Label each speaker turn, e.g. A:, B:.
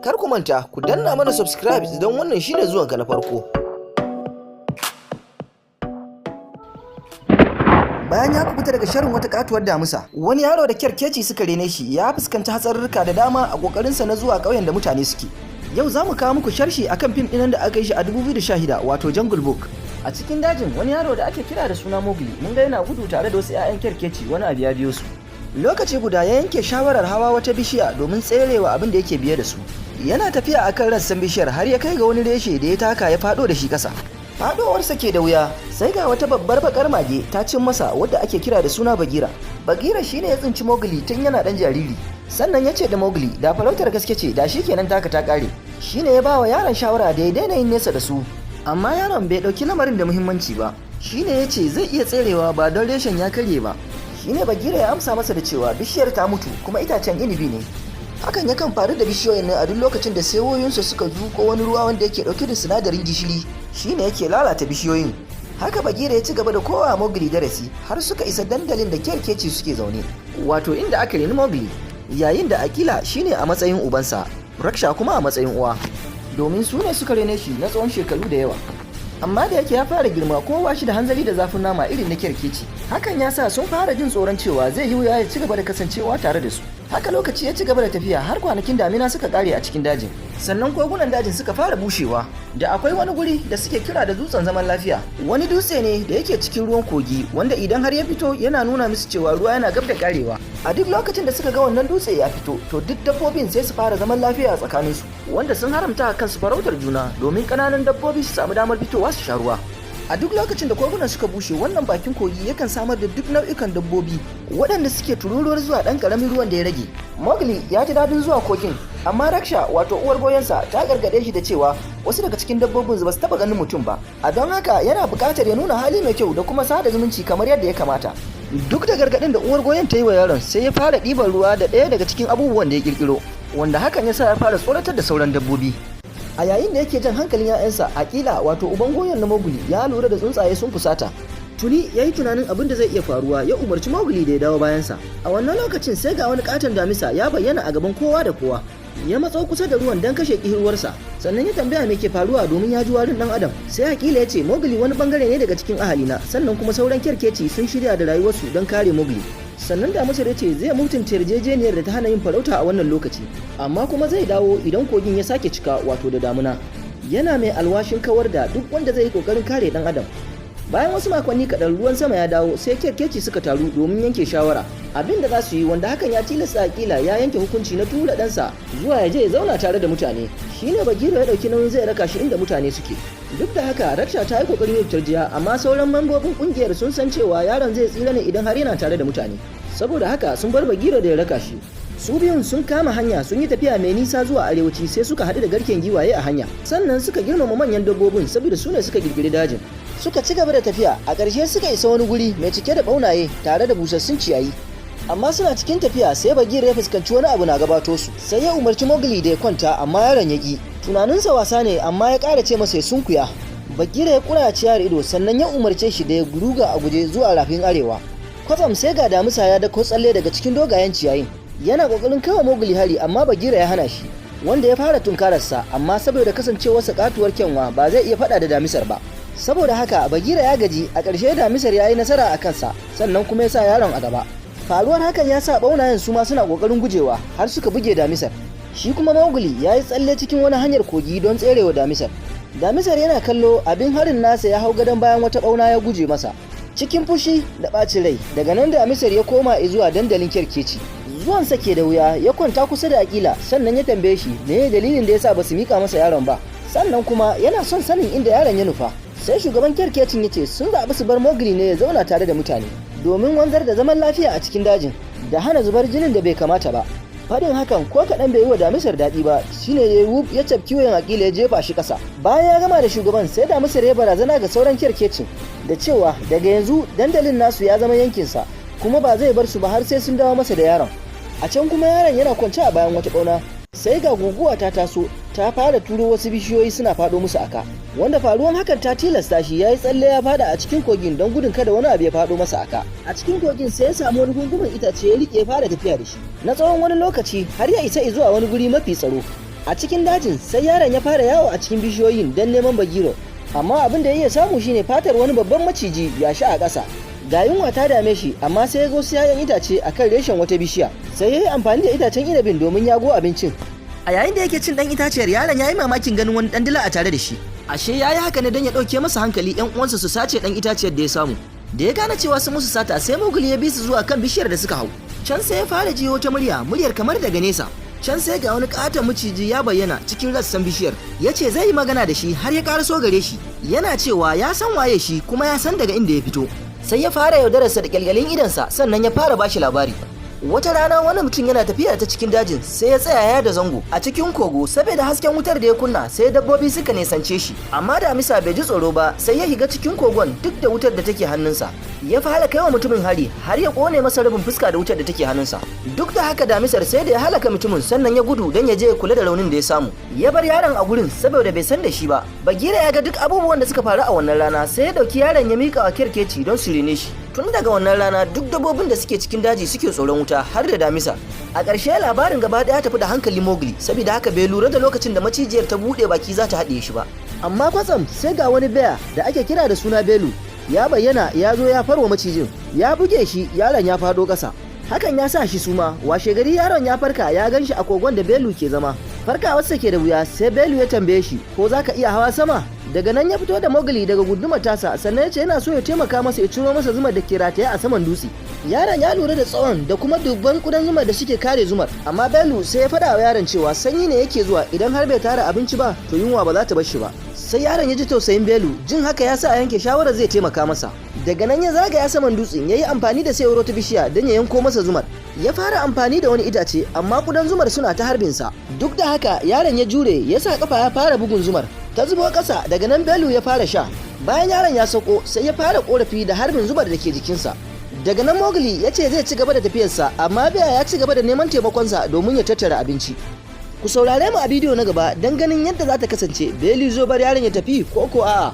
A: Kar ku manta ku danna mana subscribe idan wannan shine zuwanka na farko. Bayan ya kubuta daga sharrin wata katuwar damusa, wani yaro da kyarkeci suka rene shi ya fuskanci hatsarurruka da dama a kokarinsa na zuwa ƙauyen da mutane suke. Yau za mu kawo muku sharhi akan fim ɗin da aka yi shi a 2016 wato Jungle Book. A cikin dajin wani yaro da ake kira da suna Mogli mun ga yana gudu tare da wasu 'ya'yan kyarkeci wani abu ya biyo su. Lokaci guda ya yanke shawarar hawa wata bishiya domin tserewa abin da yake biye da su. Yana tafiya akan rassan bishiyar har ya kai ga wani reshe da ya taka ya faɗo da shi ƙasa. Faɗowarsa ke da wuya sai ga wata babbar bakar mage ta cin masa wadda ake kira da suna Bagira. Bagira shine ya tsinci Mogli tun yana ɗan jariri. Sannan ya ce da Mogli da farautar gaske ce da shi kenan taka ta ƙare. Shine ya ba wa yaron shawara da ya daina yin nesa da su. Amma yaron bai ɗauki lamarin da muhimmanci ba. Shine ya ce zai iya tserewa ba don reshen ya karye ba. Shine Bagira ya amsa masa da cewa bishiyar ta mutu kuma itacen inibi ne. Hakan yakan faru da bishiyoyin nan a duk lokacin da saiwoyinsu suka zuƙo wani ruwa wanda yake ɗauke da sinadarin gishiri shine yake lalata bishiyoyin. Haka Bagira ya ci gaba da kowa Mogli darasi har suka isa dandalin da kyarkeci suke zaune, wato inda aka reni Mogli, yayin da Akila shine a matsayin ubansa, Raksha kuma a matsayin uwa, domin su ne suka rene shi na tsawon shekaru da yawa. Amma da yake ya fara girma kowa shi da hanzari da zafin nama irin na kyarkeci, hakan ya sa sun fara jin tsoron cewa zai yi wuya ya ci gaba da kasancewa tare da su. Haka lokaci ya ci gaba da tafiya har kwanakin damina suka kare a cikin dajin, sannan kogunan dajin suka fara bushewa. Da akwai wani guri da suke kira da dutsen zaman lafiya, wani dutse ne da yake cikin ruwan kogi wanda idan har ya fito yana nuna musu cewa ruwa yana gab da karewa. A duk lokacin da suka ga wannan dutse ya fito to duk dabbobin sai su fara zaman lafiya a tsakaninsu, wanda sun haramta kansu farautar juna domin ƙananan dabbobi su samu damar fitowa su sha ruwa. A duk lokacin da kogunan suka bushe wannan bakin kogi yakan samar da duk nau'ikan dabbobi waɗanda suke tururuwar zuwa ɗan ƙaramin ruwan da ya rage. Mogli ya ji daɗin zuwa kogin, amma Raksha wato uwar goyonsa ta gargaɗe shi da cewa wasu daga cikin dabbobin ba su taɓa ganin mutum ba, a don haka yana buƙatar ya nuna hali mai kyau da kuma sada zumunci kamar yadda ya kamata. Duk da gargaɗin da uwar goyon ta yi wa yaron sai ya fara ɗiban ruwa da ɗaya daga cikin abubuwan da ya ƙirƙiro, wanda hakan ya sa ya fara tsoratar da sauran dabbobi. A yayin da yake jan hankalin 'ya'yansa, Akila wato uban goyon na Mogli ya lura da tsuntsaye sun fusata. Tuni ya yi tunanin abin da zai iya faruwa ya umarci Mogli da ya dawo bayansa. A wannan lokacin sai ga wani katon damisa ya bayyana a gaban kowa da kowa. Ya matso kusa da ruwan don kashe kihirwarsa, sannan ya tambaya me ke faruwa domin ya ji warin dan adam. Sai Akila ya ce Mogli wani bangare ne daga cikin ahalina, sannan kuma sauran kyarkeci sun shirya da rayuwarsu don kare Mogli. Sannan damisar ya ce zai mutunta yarjejeniyar da ta hana yin farauta a wannan lokaci, amma kuma zai dawo idan kogin ya sake cika wato da damuna. Yana mai alwashin kawar da duk wanda zai yi kokarin kare dan adam. Bayan wasu makonni kaɗan ruwan sama ya dawo sai kyarkeci suka taru domin yanke shawara abin da za su yi, wanda hakan ya tilasta Akila ya yanke hukunci na tura ɗansa zuwa ya je ya zauna tare da mutane. Shine Bagira ya ɗauki nauyin zai raka shi inda mutane suke. Duk da haka Raksha ta yi kokarin yin tarjiya, amma sauran mambobin kungiyar sun san cewa yaron zai tsira ne idan har yana tare da mutane. Saboda haka sun bar Bagira da ya raka shi. Su biyun sun kama hanya sun yi tafiya mai nisa zuwa arewaci sai suka haɗu da garken giwaye a hanya. Sannan suka girmama manyan dabbobin saboda su ne suka girgiri dajin. Suka ci gaba da tafiya, a ƙarshe suka isa wani guri mai cike da ɓaunaye tare da busassun ciyayi. Amma suna cikin tafiya sai Bagira ya fuskanci wani abu na gabato su. Sai ya umarci Mogli da ya kwanta, amma yaron ya ƙi. Tunaninsa wasa ne amma ya ƙara ce masa ya sunkuya. Bagira ya ƙura ciyar ido sannan ya umarce shi da ya ruga a guje zuwa rafin arewa. Kwatsam sai ga damisa ya dako tsalle daga cikin dogayen ciyayin. Yana kokarin kawo Mogli hari amma Bagira ya hana shi, wanda ya fara tunkararsa, amma saboda kasancewarsa katuwar kyanwa ba zai iya faɗa da damisar ba. Saboda haka Bagira ya gaji, a ƙarshe damisar ya yi nasara a kansa, sannan kuma ya sa yaron a gaba. Faruwar hakan ya sa ɓaunayen su ma suna kokarin gujewa har suka buge damisar. Shi kuma Mogli ya yi tsalle cikin wani hanyar kogi don tserewa damisar. Damisar yana kallo abin harin nasa ya hau gadon bayan wata ɓauna ya guje masa. Cikin fushi da ɓacin rai, daga nan damisar ya koma zuwa dandalin kyarkeci. Zuwansa ke da wuya, ya kwanta kusa da Akila sannan ya tambaye shi me dalilin da yasa basu mika masa yaron ba, sannan kuma yana son sanin inda yaron ya nufa. Sai shugaban kyarkecin ya ce sun zaɓi su bar Mogli ne ya zauna tare da mutane domin wanzar da zaman lafiya a cikin dajin da hana zubar jinin da bai kamata ba. Faɗin hakan ko kaɗan bai yi wa damisar daɗi ba, shine ya cafki wayan Akila ya jefa shi ƙasa. Bayan ya gama da shugaban sai damisar ya barazana ga sauran kyarkecin da cewa daga yanzu dandalin nasu ya zama yankinsa kuma ba zai bar su ba har sai sun dawo masa da yaron. A can kuma yaron yana kwance a bayan wata ƙauna, sai ga guguwa ta taso ta fara turo wasu bishiyoyi suna faɗo musu aka, wanda faruwan hakan ta tilasta shi ya yi tsalle ya fada a cikin kogin don gudun kada wani abu ya faɗo masa aka. A cikin kogin sai ya samu wani gungumen itace ya rike ya fara tafiya da shi na tsawon wani lokaci har ya isa zuwa wani guri mafi tsaro. A cikin dajin sai yaron ya fara yawo a cikin bishiyoyin don neman bagiro, amma abin da ya iya samu shine fatar wani babban maciji ya sha a ƙasa. Ga yunwa ta dame shi, amma sai ya ga wasu 'ya'yan itace a kan reshen wata bishiya, sai ya yi amfani da itacen inabin domin yago abincin. A yayin da yake cin ɗan itaciyar, yaron ya yi mamakin ganin wani ɗan dila a tare da shi. Ashe ya yi haka ne don ya ɗauke masa hankali 'yan uwansa su sace ɗan itaciyar da ya samu. Da ya gane cewa sun musu sata, sai mogli ya bi su zuwa kan bishiyar da suka hau. Can sai ya fara jiyo wata muryar kamar daga nesa. Can sai ga wani katon maciji ya bayyana cikin rassan bishiyar. Ya ce zai yi magana da shi har ya karaso gare shi. Yana cewa ya san waye shi kuma ya san daga inda ya fito. Sai ya fara yaudararsa da kyalkyalin idansa, sannan ya fara bashi labari. Wata rana wani mutum yana tafiya ta cikin dajin, sai ya tsaya ya da zango a cikin kogo. Saboda hasken wutar da ya kunna, sai dabbobi suka nesance shi, amma damisa bai ji tsoro ba, sai ya higa cikin kogon duk da wutar da take hannunsa. Ya fara kaiwa mutumin hari har ya kone masa rabin fuska da wutar da take hannunsa. Duk da haka damisar sai da ya halaka mutumin, sannan ya gudu don ya je ya kula da raunin da ya samu. Ya bar yaron a gurin saboda bai san da shi ba. Bagira ya ga duk abubuwan da suka faru a wannan rana, sai ya dauki yaron ya mika wa kyarkeci don su rene shi. Tun daga wannan rana duk dabbobin da suke cikin daji suke tsoron wuta, har da damisa. A ƙarshe labarin gaba ɗaya tafi da hankali mogli, saboda haka bai lura da lokacin da macijiyar ta buɗe baki za ta haɗiye shi ba. Amma kwatsam sai ga wani bear da ake kira da suna belu ya bayyana, ya zo ya farwa macijin, ya buge shi, yaron ya faɗo ƙasa. Hakan ya sa shi suma. Washe gari yaron ya farka, ya gan shi a kogon da belu ke zama. Farkawarsa ke da wuya, sai belu ya tambaye shi ko za ka iya hawa sama. Daga nan ya fito da mogli daga gudumar tasa, sannan ya ce yana so ya taimaka masa ya ciro masa zumar da ke rataye a saman dutse. Yaron ya lura da tsawon da kuma dubban kudan zumar da suke kare zumar, amma belu sai ya faɗa wa yaron cewa sanyi ne yake zuwa, idan har bai tara abinci ba to yunwa ba za ta bar shi ba. Sai yaron ya ji tausayin belu, jin haka ya sa a yanke shawarar zai taimaka masa. Daga nan ya zagaya saman dutsen, ya yi amfani da sayar wata bishiya don ya yanko masa zumar. Ya fara amfani da wani itace, amma kudan zumar suna ta harbinsa. Duk da haka yaron ya jure, ya sa kafa ya fara bugun zumar ta zubo ƙasa. Daga nan belu ya fara sha. Bayan yaron ya sauko, sai ya fara korafi da harbin zubar da ke jikinsa. Daga nan mogli ya ce zai ci gaba da tafiyarsa, amma biya ya ci gaba da neman taimakonsa domin ya tattara abinci. Ku saurare mu a bidiyo na gaba don ganin yadda za ta kasance. Belu zo bar yaron ya tafi ko a'a.